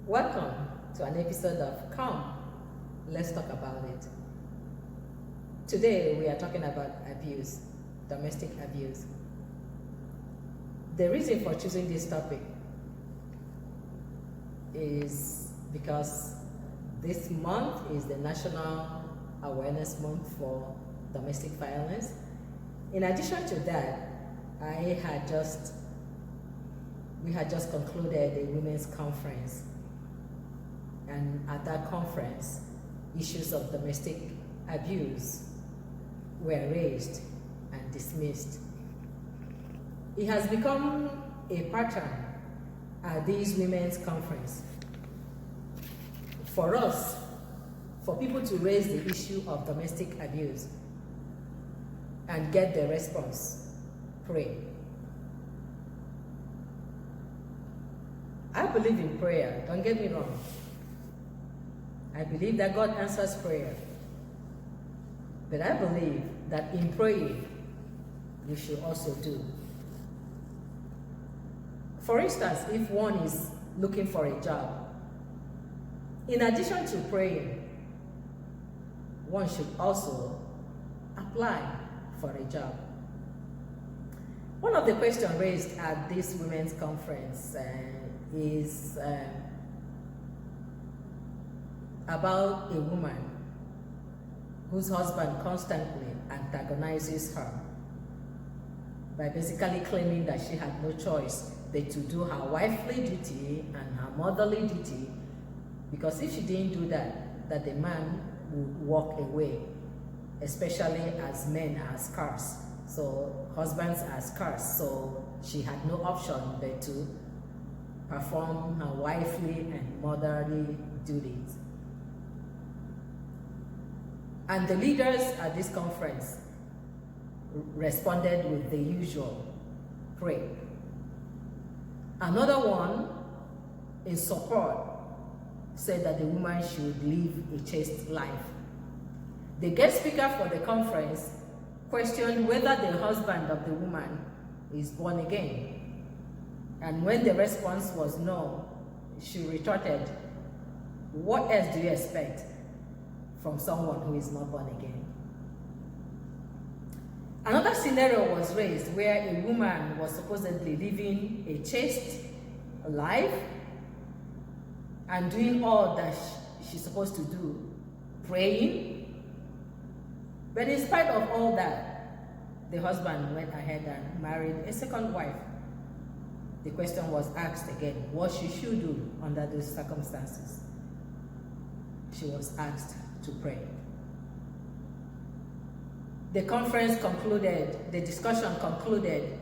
Welcome to an episode of Come, Let's Talk About It. Today we are talking about abuse, domestic abuse. The reason for choosing this topic is because this month is the National Awareness Month for Domestic Violence. In addition to that, we had just concluded a women's conference, and at that conference, issues of domestic abuse were raised and dismissed. It has become a pattern at these women's conference for us, for people to raise the issue of domestic abuse and get the response. Pray. I believe in prayer, don't get me wrong. I believe that God answers prayer. But I believe that in praying, we should also do. For instance, if one is looking for a job, in addition to praying, one should also apply for a job. One of the questions raised at this women's conference is about a woman whose husband constantly antagonizes her by basically claiming that she had no choice but to do her wifely duty and her motherly duty, because if she didn't do that, that the man would walk away, especially as men are scarce. So husbands are scarce, so she had no option but to perform her wifely and motherly duties. And the leaders at this conference responded with the usual, pray. Another one, in support, said that the woman should live a chaste life. The guest speaker for the conference questioned whether the husband of the woman is born again. And when the response was no, she retorted, what else do you expect from someone who is not born again? Another scenario was raised where a woman was supposedly living a chaste life and doing all that she's supposed to do, praying. But in spite of all that, the husband went ahead and married a second wife. The question was asked again, what she should do under those circumstances. She was asked to pray. The conference concluded, the discussion concluded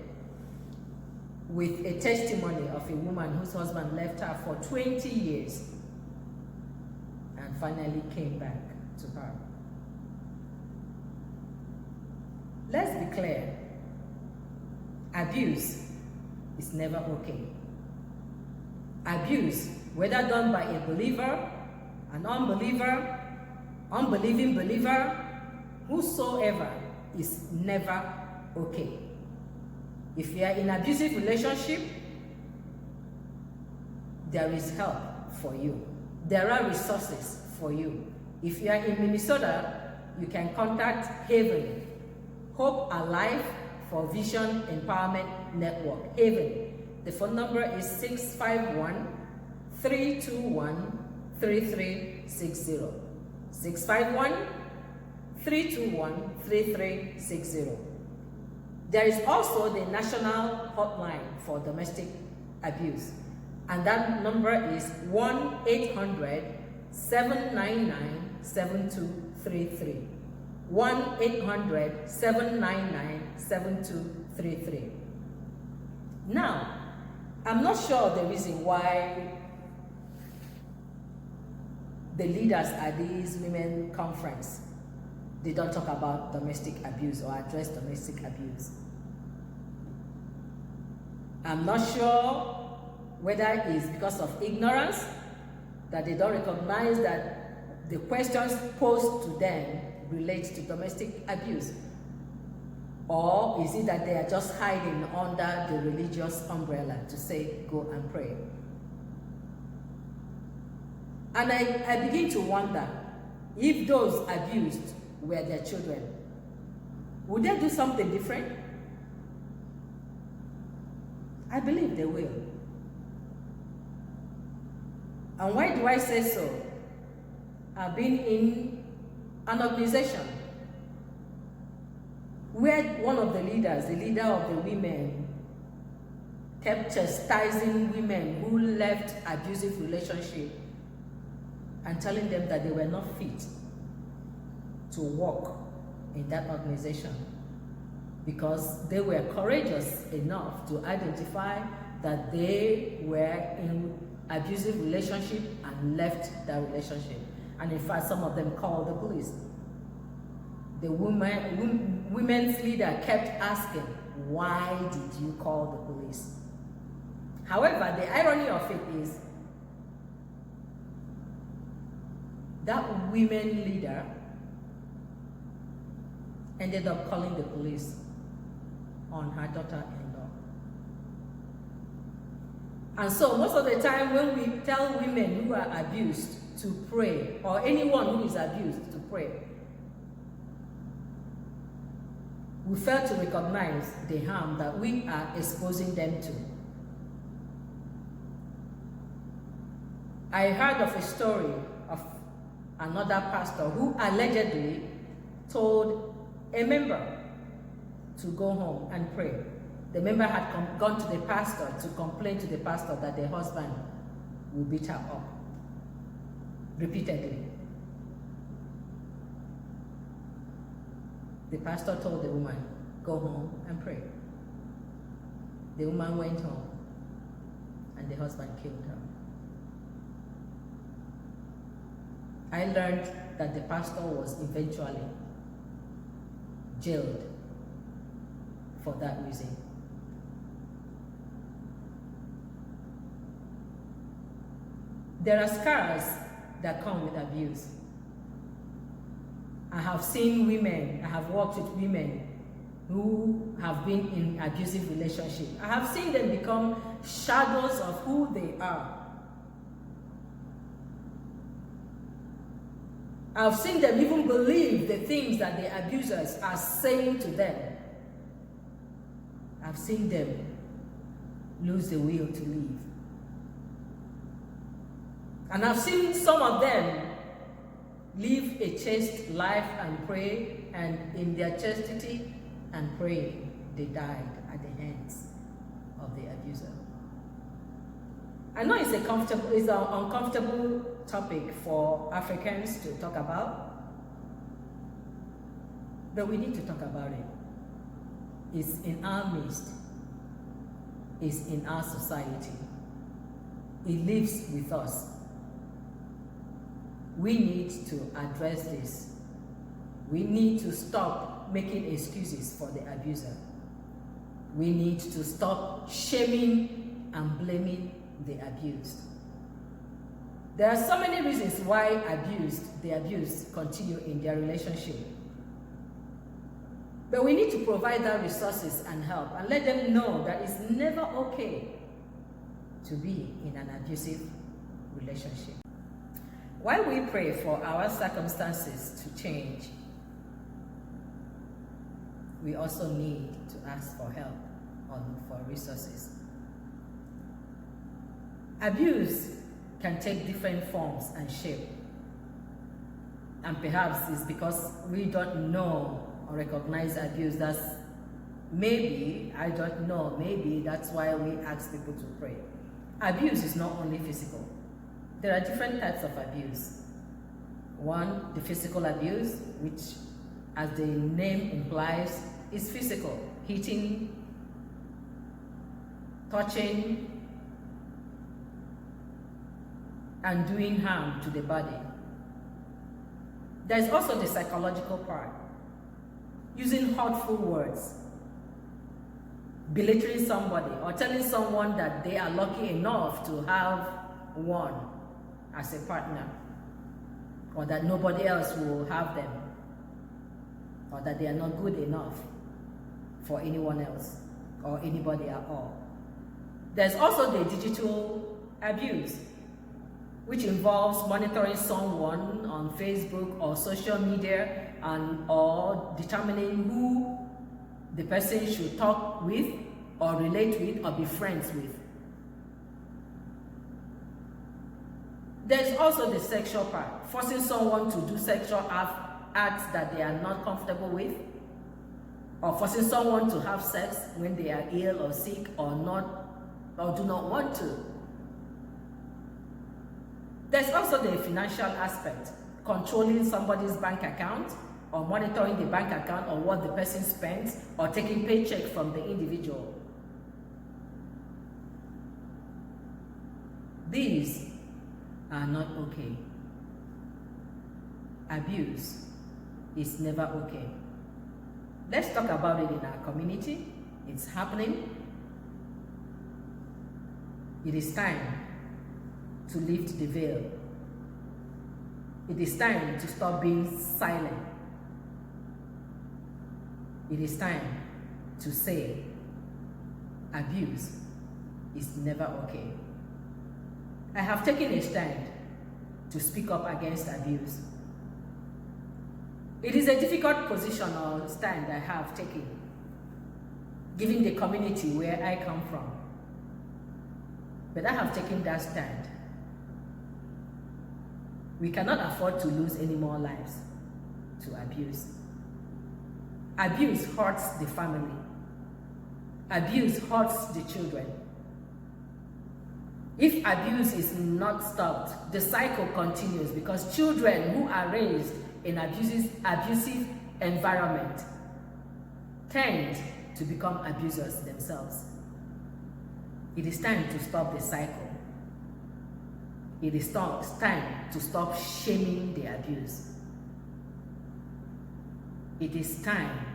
with a testimony of a woman whose husband left her for 20 years and finally came back to her. Let's be clear, abuse is never okay. Abuse, whether done by a believer, an unbeliever, unbelieving believer, whosoever, is never okay. If you are in an abusive relationship, there is help for you. There are resources for you. If you are in Minnesota, you can contact Haven, Hope Alive for Vision Empowerment Network, Haven. The phone number is 651-321-3360. 651-321-3360. There is also the national hotline for domestic abuse, and that number is 1-800-799-7233. 1-800-799-7233. Now, I'm not sure the reason why the leaders at these women conference, they don't talk about domestic abuse or address domestic abuse. I'm not sure whether it is because of ignorance, that they don't recognize that the questions posed to them relate to domestic abuse, or is it that they are just hiding under the religious umbrella to say, go and pray? And I begin to wonder, if those abused were their children, would they do something different? I believe they will. And why do I say so? I've been in an organization where one of the leaders, the leader of the women, kept chastising women who left abusive relationship and telling them that they were not fit to work in that organization because they were courageous enough to identify that they were in abusive relationship and left that relationship. And in fact, some of them called the police. The women's leader kept asking, why did you call the police? However, the irony of it is that women leader ended up calling the police on her daughter-in-law. And so most of the time when we tell women who are abused to pray, or anyone who is abused to pray, we fail to recognize the harm that we are exposing them to. I heard of a story of another pastor who allegedly told a member to go home and pray. The member had gone to the pastor to complain to the pastor that the husband will beat her up repeatedly. The pastor told the woman, go home and pray. The woman went home and the husband killed her. I learned that the pastor was eventually jailed for that reason. There are scars that come with abuse. I have seen women, I have worked with women who have been in abusive relationships. I have seen them become shadows of who they are. I've seen them even believe the things that the abusers are saying to them. I've seen them lose the will to live. And I've seen some of them live a chaste life and pray, and in their chastity and praying, they died at the hands of the abuser. I know it's an uncomfortable topic for Africans to talk about, but we need to talk about it. It's in our midst. It's in our society. It lives with us. We need to address this. We need to stop making excuses for the abuser. We need to stop shaming and blaming the abused. There are so many reasons why the abused continue in their relationship. But we need to provide them resources and help and let them know that it's never okay to be in an abusive relationship. While we pray for our circumstances to change, we also need to ask for help or look for resources. Abuse can take different forms and shape. And perhaps it's because we don't know or recognize abuse. That's maybe, I don't know, maybe that's why we ask people to pray. Abuse is not only physical. There are different types of abuse. One, the physical abuse, which, as the name implies, is physical. Hitting, touching, and doing harm to the body. There's also the psychological part. Using hurtful words, belittling somebody, or telling someone that they are lucky enough to have one as a partner, or that nobody else will have them, or that they are not good enough for anyone else or anybody at all. There's also the digital abuse. which involves monitoring someone on Facebook or social media or determining who the person should talk with or relate with or be friends with. There's also the sexual part, forcing someone to do sexual acts that they are not comfortable with, or forcing someone to have sex when they are ill or sick or do not want to. There's also the financial aspect, controlling somebody's bank account or monitoring the bank account or what the person spends or taking paycheck from the individual. These are not okay. Abuse is never okay. Let's talk about it in our community. It's happening. It is time to lift the veil. It is time to stop being silent. It is time to say abuse is never okay. I have taken a stand to speak up against abuse. It is a difficult position or stand I have taken, given the community where I come from. But I have taken that stand. We cannot afford to lose any more lives to abuse. Abuse hurts the family. Abuse hurts the children. If abuse is not stopped, the cycle continues because children who are raised in abusive environment tend to become abusers themselves. It is time to stop the cycle. It is time to stop shaming the abuse. It is time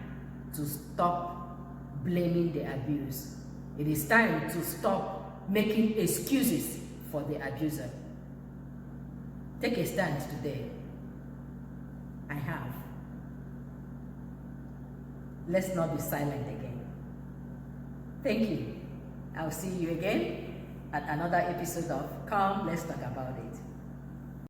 to stop blaming the abuse. It is time to stop making excuses for the abuser. Take a stand today. I have. Let's not be silent again. Thank you. I'll see you again at another episode of Come, Let's Talk About It.